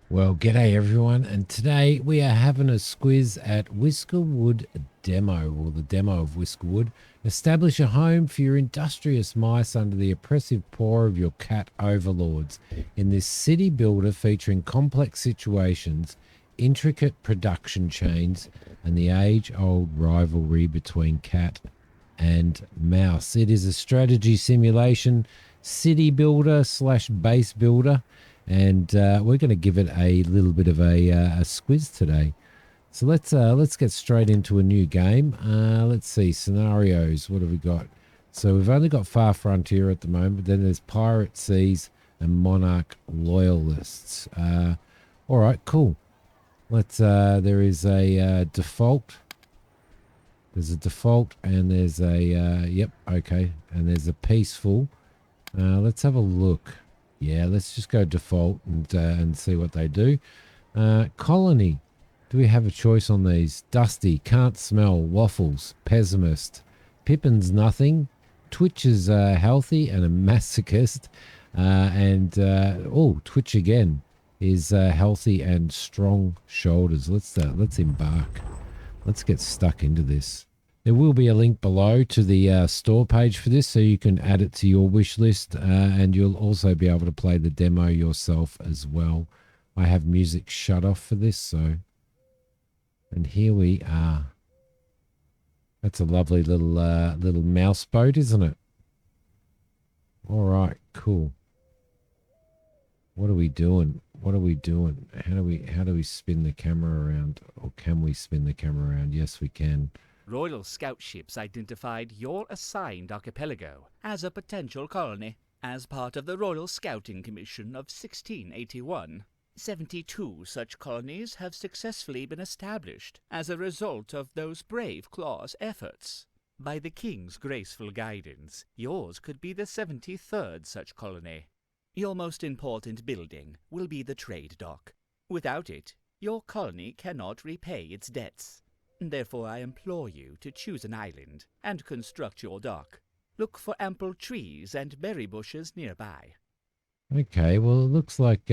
Well, g'day everyone, and today we are having a squiz at Whiskerwood demo, or the demo of Whiskerwood. Establish a home for your industrious mice under the oppressive paw of your cat overlords in this city builder featuring complex situations, intricate production chains, and the age-old rivalry between cat and mouse. It is a strategy simulation, city builder slash base builder, and we're going to give it a little bit of a squiz today. So let's get straight into a new game. Let's see scenarios. What have we got? So we've only got Far Frontier at the moment. But then there's Pirate Seas and Monarch Loyalists. All right, cool. Let's. There is a default. There's a default, and there's a yep, okay, and there's a peaceful. Let's have a look. Yeah, let's just go default and see what they do. Colony. Do we have a choice on these? Dusty, can't smell, waffles, pessimist, Pippin's nothing, Twitch is healthy and a masochist, and Twitch again is healthy and strong shoulders. Let's embark. Let's get stuck into this. There will be a link below to the store page for this, so you can add it to your wish list, and you'll also be able to play the demo yourself as well. I have music shut off for this, so... And here we are. That's a lovely little mouse boat, isn't it? All right, cool. What are we doing? What are we doing? How do we spin the camera around? Or can we spin the camera around? Yes, we can. Royal Scout ships identified your assigned archipelago as a potential colony. As part of the Royal Scouting Commission of 1681, 72 such colonies have successfully been established as a result of those brave Claw's efforts. By the King's graceful guidance, yours could be the 73rd such colony. Your most important building will be the trade dock. Without it, your colony cannot repay its debts. Therefore I implore you to choose an island and construct your dock. Look for ample trees and berry bushes nearby. Okay, well, it looks like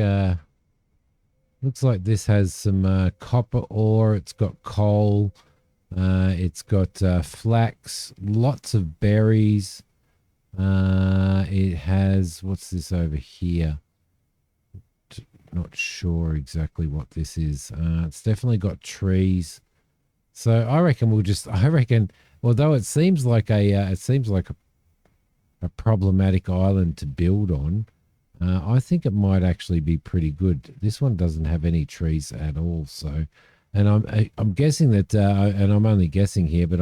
this has some copper ore. It's got coal. It's got flax, lots of berries. It has, what's this over here? Not sure exactly what this is. It's definitely got trees. So I reckon although it seems like a problematic island to build on, I think it might actually be pretty good. This one doesn't have any trees at all, so, and I'm guessing that, and I'm only guessing here, but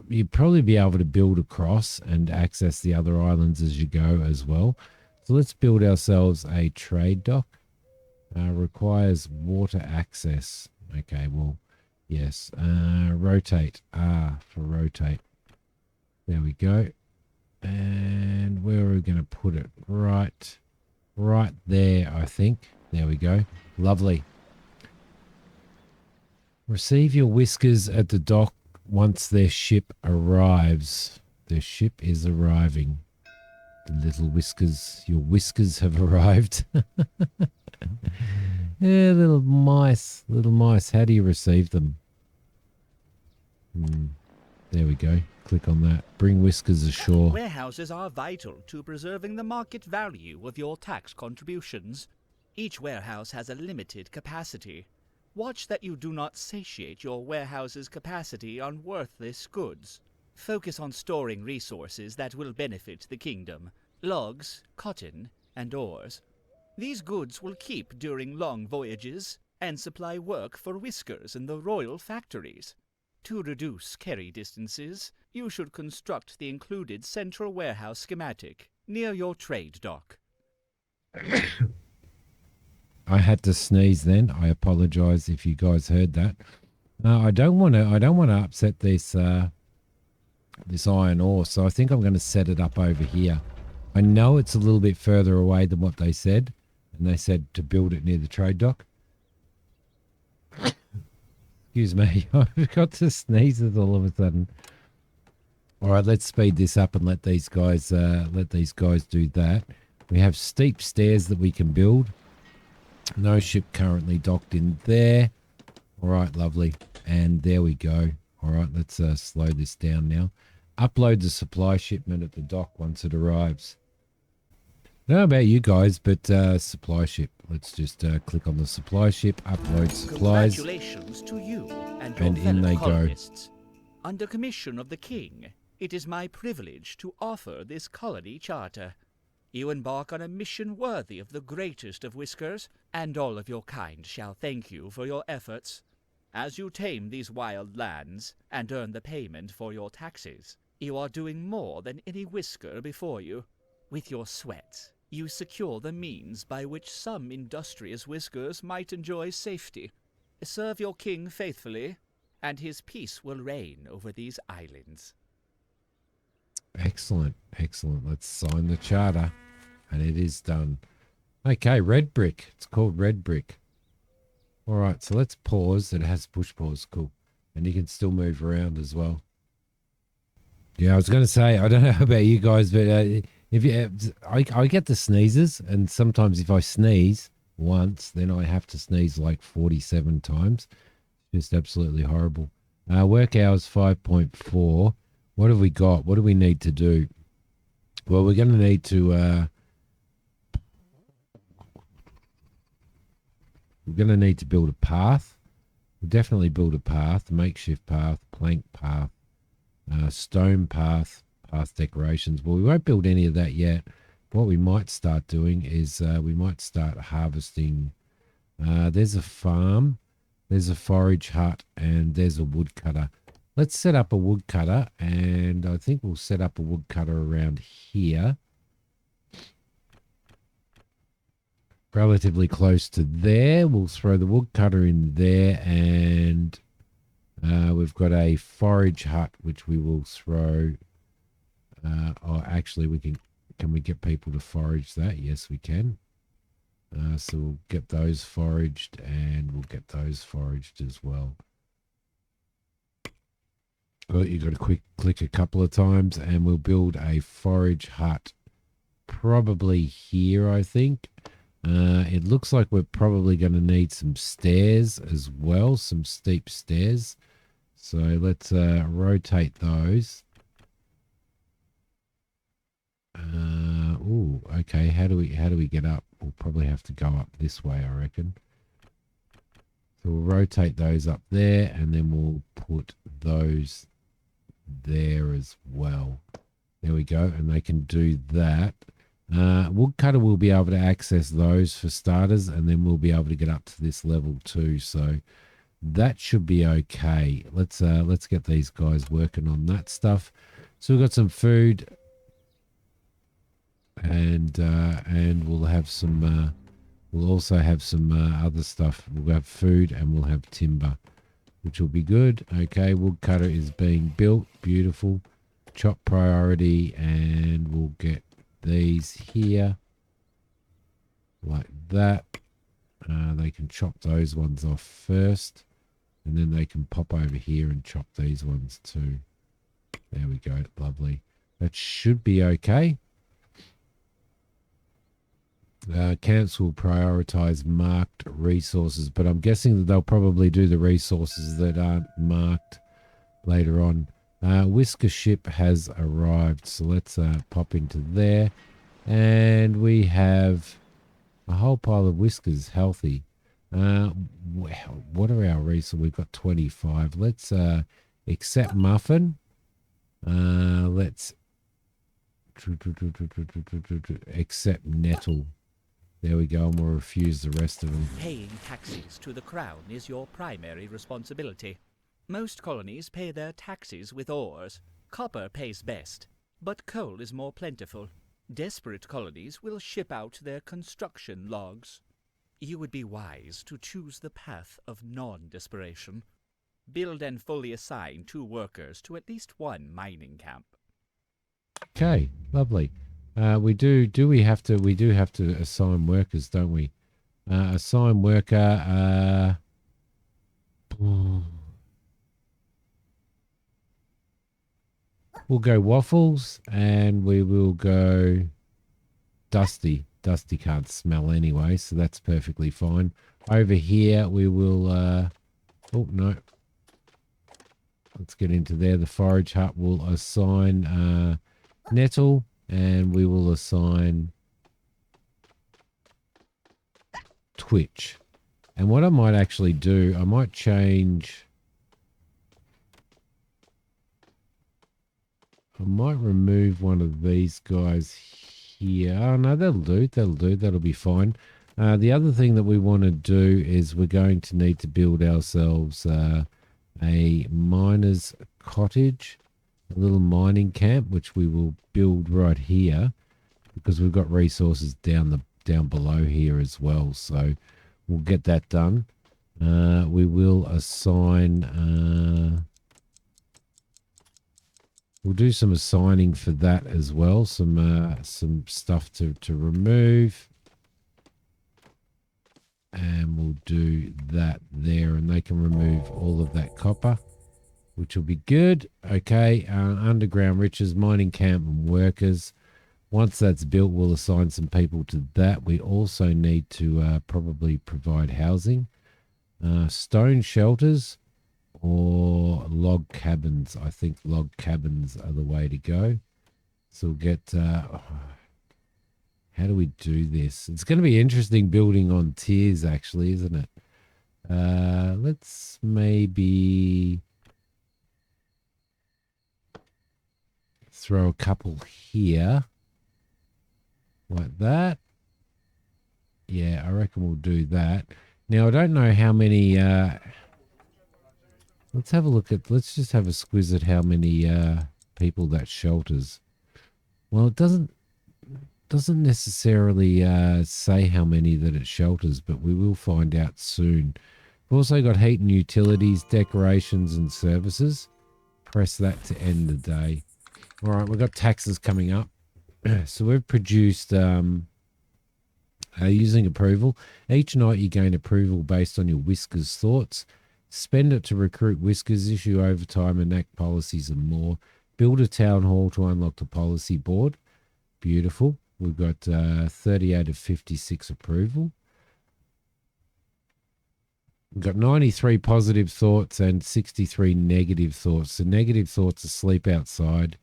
you'd probably be able to build across and access the other islands as you go as well. So let's build ourselves a trade dock. Requires water access. Okay, well. Yes, rotate, for rotate. There we go. And where are we going to put it? Right there, I think. There we go. Lovely. Receive your whiskers at the dock once their ship arrives. Their ship is arriving. The little whiskers, your whiskers have arrived. Yeah, little mice. How do you receive them? There we go. Click on that. Bring whiskers ashore. Warehouses are vital to preserving the market value of your tax contributions. Each warehouse has a limited capacity. Watch that you do not satiate your warehouse's capacity on worthless goods. Focus on storing resources that will benefit the kingdom: logs, cotton, and ores. These goods will keep during long voyages and supply work for whiskers in the royal factories. To reduce carry distances, you should construct the included central warehouse schematic near your trade dock. I had to sneeze then. I apologize if you guys heard that. I don't want to upset this iron ore, so I think I'm going to set it up over here. I know it's a little bit further away than what they said. And they said to build it near the trade dock. Excuse me, I've got to sneeze it all of a sudden. All right, let's speed this up and let these guys do that. We have steep stairs that we can build. No ship currently docked in there. All right, lovely. And there we go. All right, let's slow this down now. Upload the supply shipment at the dock once it arrives. I don't know about you guys, but supply ship. Let's just click on the supply ship, upload supplies, Congratulations to you and your and in fellow they go. colonists. Under commission of the king, it is my privilege to offer this colony charter. You embark on a mission worthy of the greatest of Whiskers, and all of your kind shall thank you for your efforts. As you tame these wild lands and earn the payment for your taxes, you are doing more than any Whisker before you. With your sweat, you secure the means by which some industrious Whiskers might enjoy safety. Serve your king faithfully, and his peace will reign over these islands. Excellent, excellent. Let's sign the charter, and it is done. Okay, red brick. It's called red brick. All right, so let's pause. It has push pause, cool. And you can still move around as well. Yeah, I was going to say, I don't know about you guys, but if you, I get the sneezes, and sometimes if I sneeze once, then I have to sneeze like 47 times. Just absolutely horrible. Work hours 5.4. What have we got? What do we need to do? Well, we're going to need to build a path. We'll definitely build a path, makeshift path, plank path, stone path, path decorations. Well, we won't build any of that yet. What we might start doing is we might start harvesting. There's a farm, there's a forage hut, and there's a woodcutter. Let's set up a woodcutter, and I think we'll set up a woodcutter around here. Relatively close to there. We'll throw the woodcutter in there, and we've got a forage hut which we will throw. Oh, actually, can we get people to forage that? Yes, we can. So we'll get those foraged, and we'll get those foraged as well. Well, you've got to click a couple of times, and we'll build a forage hut probably here, I think. It looks like we're probably going to need some stairs as well, some steep stairs. So let's rotate those. Oh, okay. How do we get up? We'll probably have to go up this way, I reckon. So we'll rotate those up there, and then we'll put those there as well. There we go, and they can do that. Woodcutter will be able to access those for starters, and then we'll be able to get up to this level too. So that should be okay. Let's get these guys working on that stuff. So we've got some food, and we'll have some. We'll also have some other stuff. We'll have food, and we'll have timber, which will be good. Okay, woodcutter is being built. Beautiful. Chop priority, and we'll get these here like that. They can chop those ones off first, and then they can pop over here and chop these ones too. There we go. Lovely. That should be okay. Camps will prioritize marked resources, but I'm guessing that they'll probably do the resources that aren't marked later on. Whisker ship has arrived, so let's pop into there, and we have a whole pile of whiskers healthy. What are our resources? We've got 25. Let's accept muffin. Let's accept nettle. There we go, and we'll refuse the rest of them. Paying taxes to the crown is your primary responsibility. Most colonies pay their taxes with ores. Copper pays best, but coal is more plentiful. Desperate colonies will ship out their construction logs. You would be wise to choose the path of non-desperation. Build and fully assign 2 workers to at least 1 mining camp. Okay, lovely. We do have to assign workers, don't we? Assign worker. We'll go Waffles, and we will go Dusty. Dusty can't smell anyway, so that's perfectly fine. Over here, we will... oh, no. Let's get into there. The forage hut will assign nettle, and we will assign twitch. And what I might actually do, I might change... I might remove one of these guys here. Oh, no, that'll do. That'll do. That'll be fine. The other thing that we want to do is we're going to need to build ourselves a miner's cottage, a little mining camp, which we will build right here because we've got resources down below here as well. So we'll get that done. We will assign... we'll do some assigning for that as well. Some stuff to remove. And we'll do that there. And they can remove all of that copper, which will be good. Okay, underground riches, mining camp and workers. Once that's built, we'll assign some people to that. We also need to probably provide housing. Stone shelters or log cabins. I think log cabins are the way to go. So we'll get... how do we do this? It's going to be interesting building on tiers, actually, isn't it? Let's maybe throw a couple here. Like that. Yeah, I reckon we'll do that. Now, I don't know how many... let's have a look at... Let's just have a squiz at how many people that shelters. Well, it doesn't necessarily say how many that it shelters, but we will find out soon. We've also got heat and utilities, decorations and services. Press that to end the day. All right, we've got taxes coming up. So we've produced using approval. Each night you gain approval based on your Whiskers thoughts. Spend it to recruit Whiskers, issue overtime, enact policies and more. Build a town hall to unlock the policy board. Beautiful. We've got 38 of 56 approval. We've got 93 positive thoughts and 63 negative thoughts. So negative thoughts are sleep outside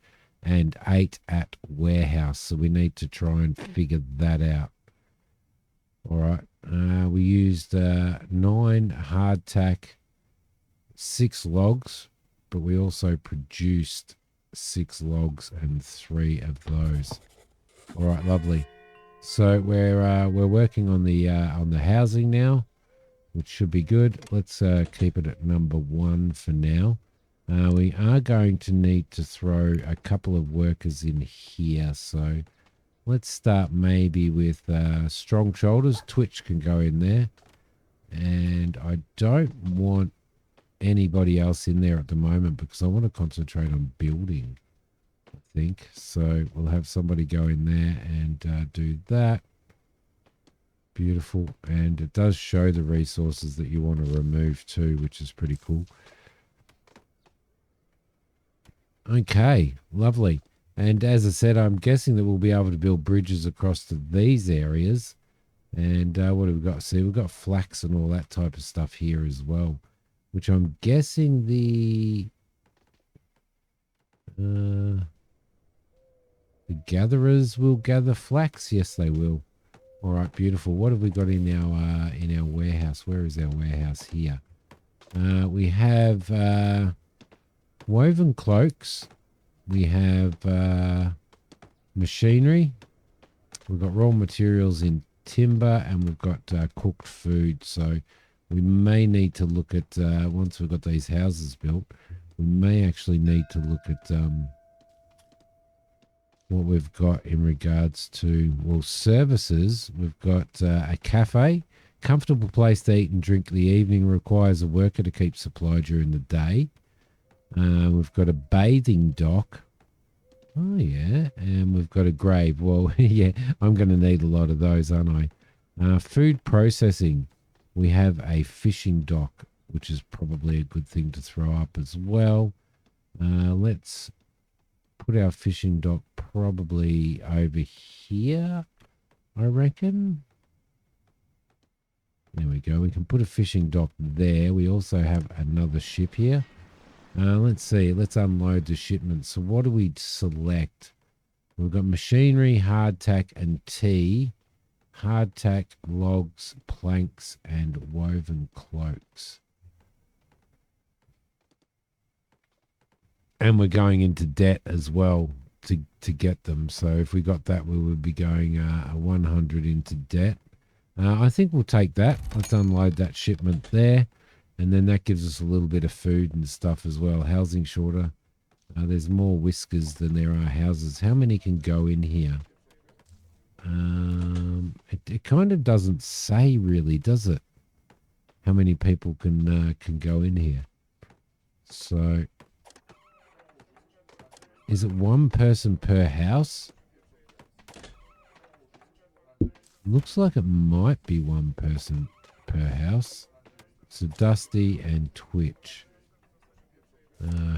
and 8 at warehouse. So we need to try and figure that out. All right. We used 9 hardtack, 6 logs, but we also produced 6 logs and 3 of those. All right, lovely. So we're working on the housing now, which should be good. Let's keep it at number 1 for now. We are going to need to throw a couple of workers in here. So let's start maybe with strong shoulders. Twitch can go in there. And I don't want anybody else in there at the moment because I want to concentrate on building, I think. So we'll have somebody go in there and do that. Beautiful. And it does show the resources that you want to remove too, which is pretty cool. Okay, lovely. And as I said, I'm guessing that we'll be able to build bridges across to these areas. And what have we got? See, we've got flax and all that type of stuff here as well, which I'm guessing the gatherers will gather flax. Yes, they will. All right, beautiful. What have we got in our warehouse? Where is our warehouse? Here. We have woven cloaks. We have machinery. We've got raw materials in timber, and we've got cooked food. So we may need to look at once we've got these houses built, we may actually need to look at what we've got in regards to, well, services. We've got a cafe, comfortable place to eat and drink in the evening, requires a worker to keep supply during the day. We've got a bathing dock. Oh, yeah. And we've got a grave. Well, yeah, I'm going to need a lot of those, aren't I? Food processing. We have a fishing dock, which is probably a good thing to throw up as well. Let's put our fishing dock probably over here. I reckon. There we go. We can put a fishing dock there. We also have another ship here. Let's see. Let's unload the shipment. So what do we select? We've got machinery, hardtack, and tea. Hardtack, logs, planks, and woven cloaks. And we're going into debt as well to get them. So if we got that, we would be going 100 into debt. I think we'll take that. Let's unload that shipment there. And then that gives us a little bit of food and stuff as well. Housing shorter. There's more whiskers than there are houses. How many can go in here? It kind of doesn't say really, does it? How many people can go in here? So, is it one person per house? Looks like it might be one person per house. So Dusty and Twitch.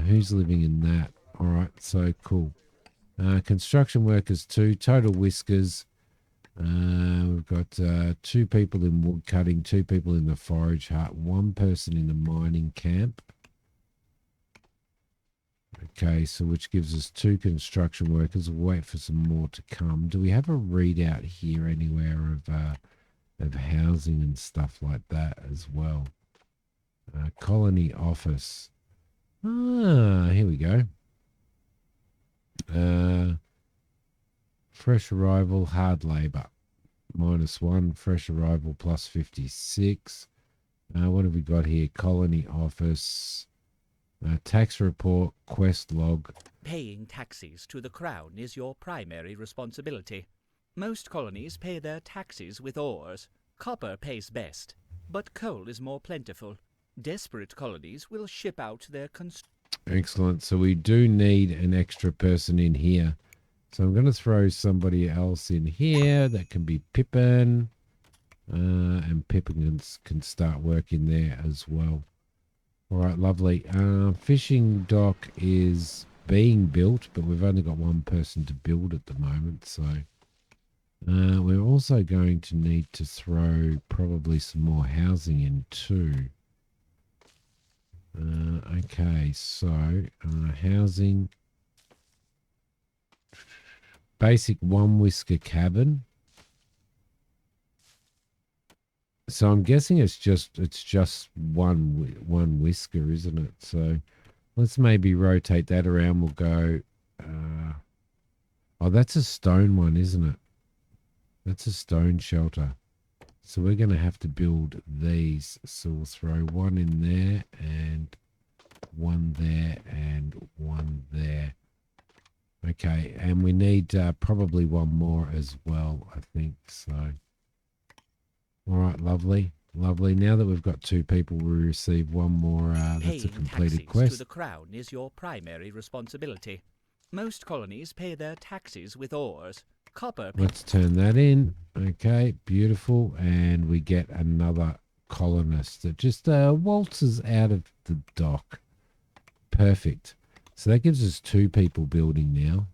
Who's living in that? All right, so cool. Construction workers 2, total whiskers. We've got 2 people in wood cutting, 2 people in the forage hut, 1 person in the mining camp. Okay, so which gives us 2 construction workers. We'll wait for some more to come. Do we have a readout here anywhere of housing and stuff like that as well? Colony office. Here we go. Fresh arrival, hard labour. -1, fresh arrival plus 56. What have we got here? Colony office. Tax report, quest log. Paying taxes to the Crown is your primary responsibility. Most colonies pay their taxes with ores. Copper pays best, but coal is more plentiful. Desperate colonies will ship out their Excellent. So we do need an extra person in here. So I'm going to throw somebody else in here that can be Pippin. And Pippin can start working there as well. All right, lovely. Fishing dock is being built, but we've only got 1 person to build at the moment. So we're also going to need to throw probably some more housing in too. Okay, so housing. Basic 1 whisker cabin. So I'm guessing it's just one whisker, isn't it? So let's maybe rotate that around. We'll go. Oh, that's a stone one, isn't it? That's a stone shelter. So we're going to have to build these. So we'll throw 1 in there and 1 there and 1 there. Okay, and we need probably 1 more as well, I think. So, all right, lovely, lovely. Now that we've got 2 people, we receive 1 more. That's a completed quest. To the Crown is your primary responsibility. Most colonies pay their taxes with ores. Copper. Let's turn that in. Okay, beautiful, and we get another colonist that just waltzes out of the dock. Perfect. So that gives us 2 people building now.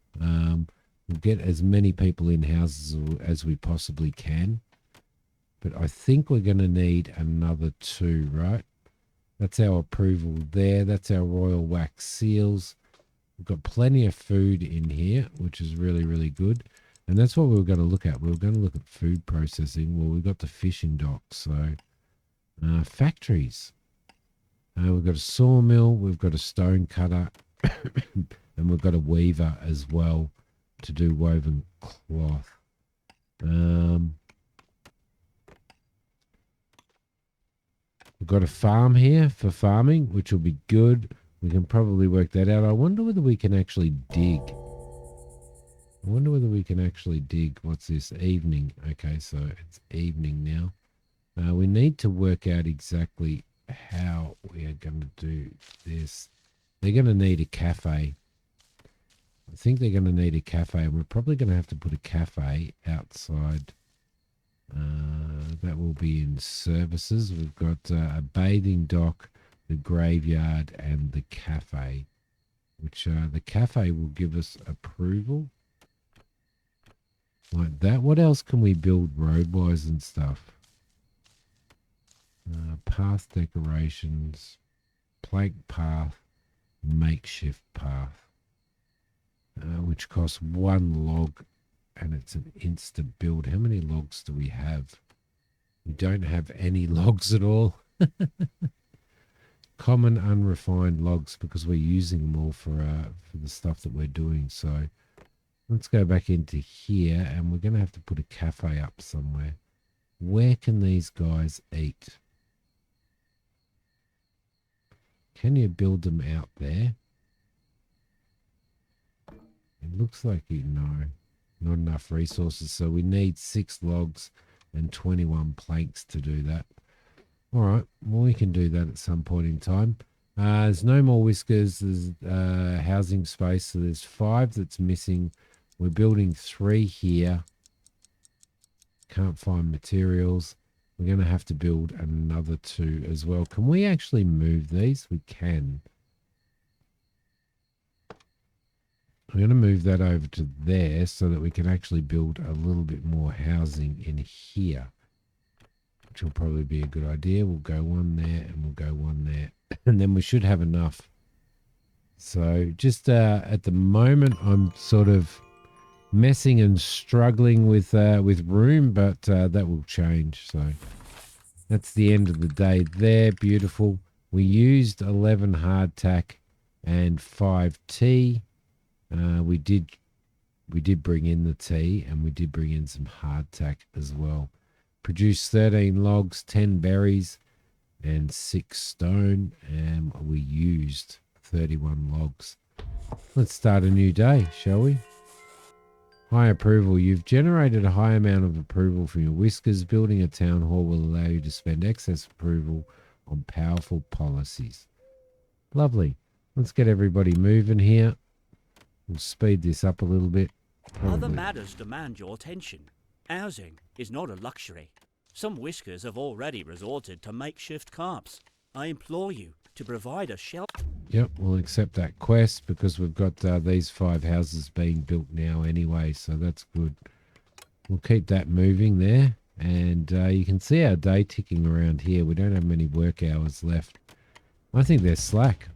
We'll get as many people in houses as we possibly can. But I think we're going to need another 2, right? That's our approval there. That's our royal wax seals. We've got plenty of food in here, which is really, really good. And that's what we were going to look at. We were going to look at food processing. Well, we've got the fishing docks. So factories. We've got a sawmill. We've got a stone cutter. And we've got a weaver as well to do woven cloth. We've got a farm here for farming, which will be good. We can probably work that out. I wonder whether we can actually dig. What's this? Evening. Okay, so it's evening now. We need to work out exactly how we are going to do this. They're going to need a cafe. I think they're going to need a cafe, and we're probably going to have to put a cafe outside. That will be in services. We've got a bathing dock, the graveyard, and the cafe, which the cafe will give us approval. like that. What else can we build road-wise and stuff? Path decorations, plank path, makeshift path, which costs 1 log, and it's an instant build. How many logs do we have? We don't have any logs at all. Common unrefined logs, because we're using them all for the stuff that we're doing. So let's go back into here, and we're going to have to put a cafe up somewhere. Where can these guys eat? Can you build them out there? It looks like no, not enough resources. So we need 6 logs and 21 planks to do that. All right, well, we can do that at some point in time. There's no more whiskers. There's housing space. So there's 5 that's missing. We're building 3 here. Can't find materials. We're going to have to build another 2 as well. Can we actually move these? We can. I'm going to move that over to there so that we can actually build a little bit more housing in here, which will probably be a good idea. We'll go 1 there and we'll go 1 there, and then we should have enough. So just at the moment, I'm sort of messing and struggling with room, but that will change. So that's the end of the day there. Beautiful. We used 11 hardtack and 5 tea. We did bring in the tea, and we did bring in some hardtack as well. Produced 13 logs, 10 berries, and 6 stone, and we used 31 logs. Let's start a new day, shall we? High approval. You've generated a high amount of approval from your whiskers. Building a town hall will allow you to spend excess approval on powerful policies. Lovely. Let's get everybody moving here. We'll speed this up a little bit. Other matters demand your attention. Housing is not a luxury. Some whiskers have already resorted to makeshift camps. I implore you to provide a shelter. Yep, we'll accept that quest because we've got these 5 houses being built now anyway, so that's good. We'll keep that moving there, and you can see our day ticking around here. We don't have many work hours left. I think they're slack.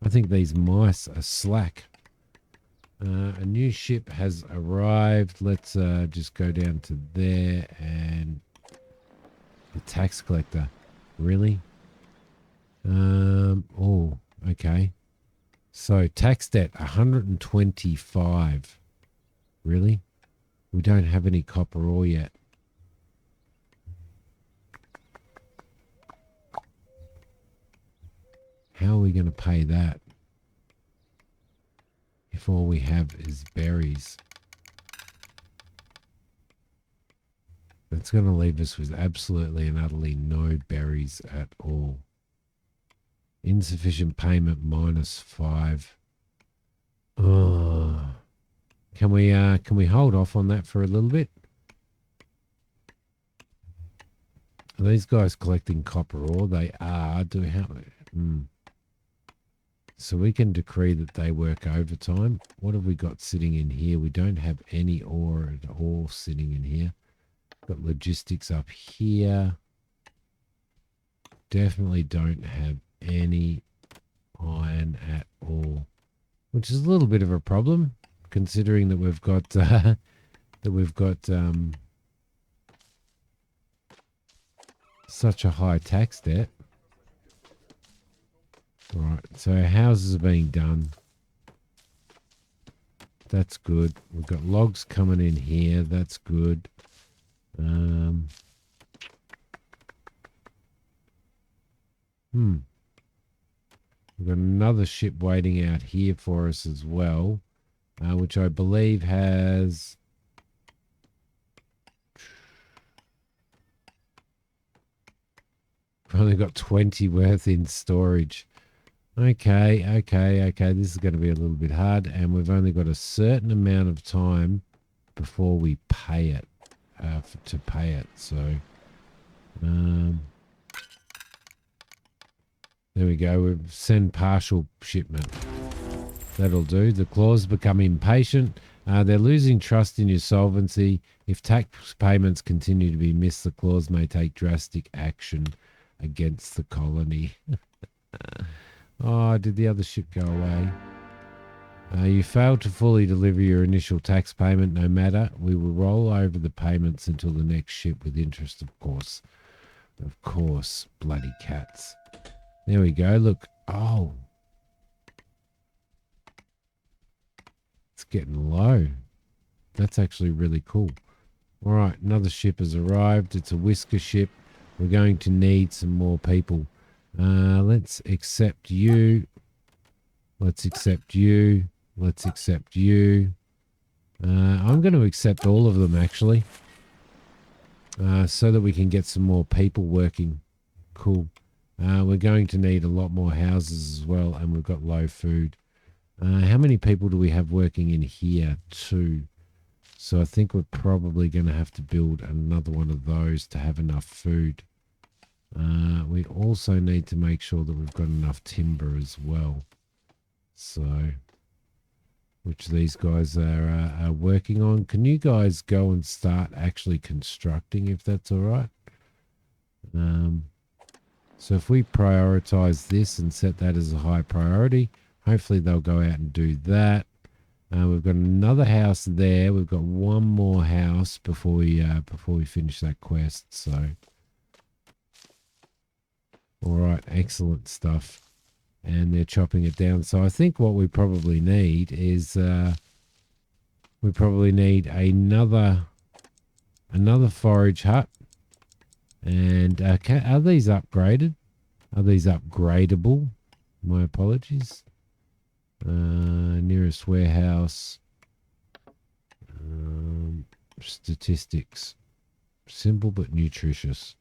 I think these mice are slack. A new ship has arrived. Let's just go down to there, and the tax collector. Really? Oh, okay. So tax debt 125. Really? We don't have any copper ore yet. How are we going to pay that if all we have is berries? That's going to leave us with absolutely and utterly no berries at all. Insufficient payment -5. Oh. Can we hold off on that for a little bit? Are these guys collecting copper ore? They are. So we can decree that they work overtime. What have we got sitting in here? We don't have any ore at all sitting in here. Got logistics up here. Definitely don't have any iron at all, which is a little bit of a problem considering that we've got such a high tax debt. All right, so our houses are being done. That's good. We've got logs coming in here. That's good. We've got another ship waiting out here for us as well, which I believe has... We've only got 20 worth in storage. Okay. This is going to be a little bit hard, and we've only got a certain amount of time before we pay it, to pay it. So, there we go. We've send partial shipment. That'll do. The claws become impatient. They're losing trust in your solvency. If tax payments continue to be missed, the clause may take drastic action against the colony. Oh, did the other ship go away? You failed to fully deliver your initial tax payment. No matter, we will roll over the payments until the next ship with interest, of course. Of course, bloody cats. There we go. Look. Oh. It's getting low. That's actually really cool. All right, another ship has arrived. It's a whisker ship. We're going to need some more people. Let's accept you. Let's accept you. Let's accept you. I'm going to accept all of them, actually. So that we can get some more people working. Cool. We're going to need a lot more houses as well, and we've got low food. How many people do we have working in here? 2. So I think we're probably going to have to build another one of those to have enough food. We also need to make sure that we've got enough timber as well. So, which these guys are working on. Can you guys go and start actually constructing, if that's all right? So if we prioritize this and set that as a high priority, hopefully they'll go out and do that. We've got another house there. We've got one more house before we finish that quest. So, all right, excellent stuff. And they're chopping it down. So I think what we probably need is we probably need another forage hut. And are these upgraded? Are these upgradable? My apologies. Nearest warehouse. Statistics. Simple but nutritious.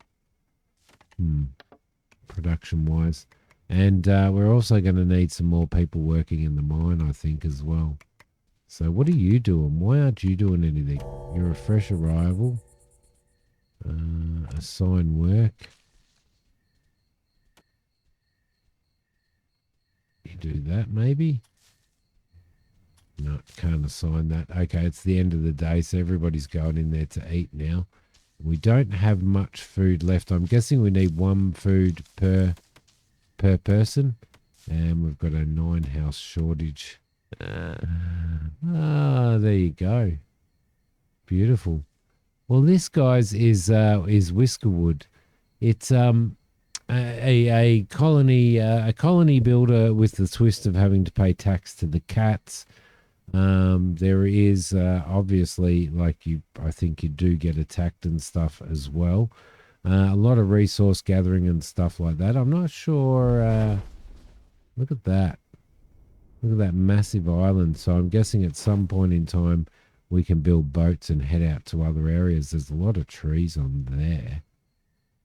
Production wise. And we're also going to need some more people working in the mine, I think, as well. So what are you doing? Why aren't you doing anything? You're a fresh arrival. Assign work. You do that, maybe? No, can't assign that. Okay, it's the end of the day, so everybody's going in there to eat now. We don't have much food left. I'm guessing we need 1 food per person, and we've got a 9 house shortage. There you go. Beautiful. Well, this, guys, is Whiskerwood. It's a colony builder with the twist of having to pay tax to the cats. There is obviously, I think you do get attacked and stuff as well. A lot of resource gathering and stuff like that. I'm not sure. Look at that. Look at that massive island. So I'm guessing at some point in time we can build boats and head out to other areas. There's a lot of trees on there,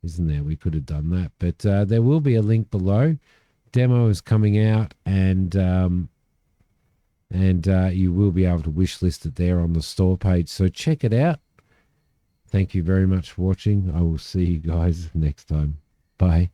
isn't there? We could have done that. But there will be a link below. Demo is coming out, and you will be able to wish list it there on the store page. So check it out. Thank you very much for watching. I will see you guys next time. Bye.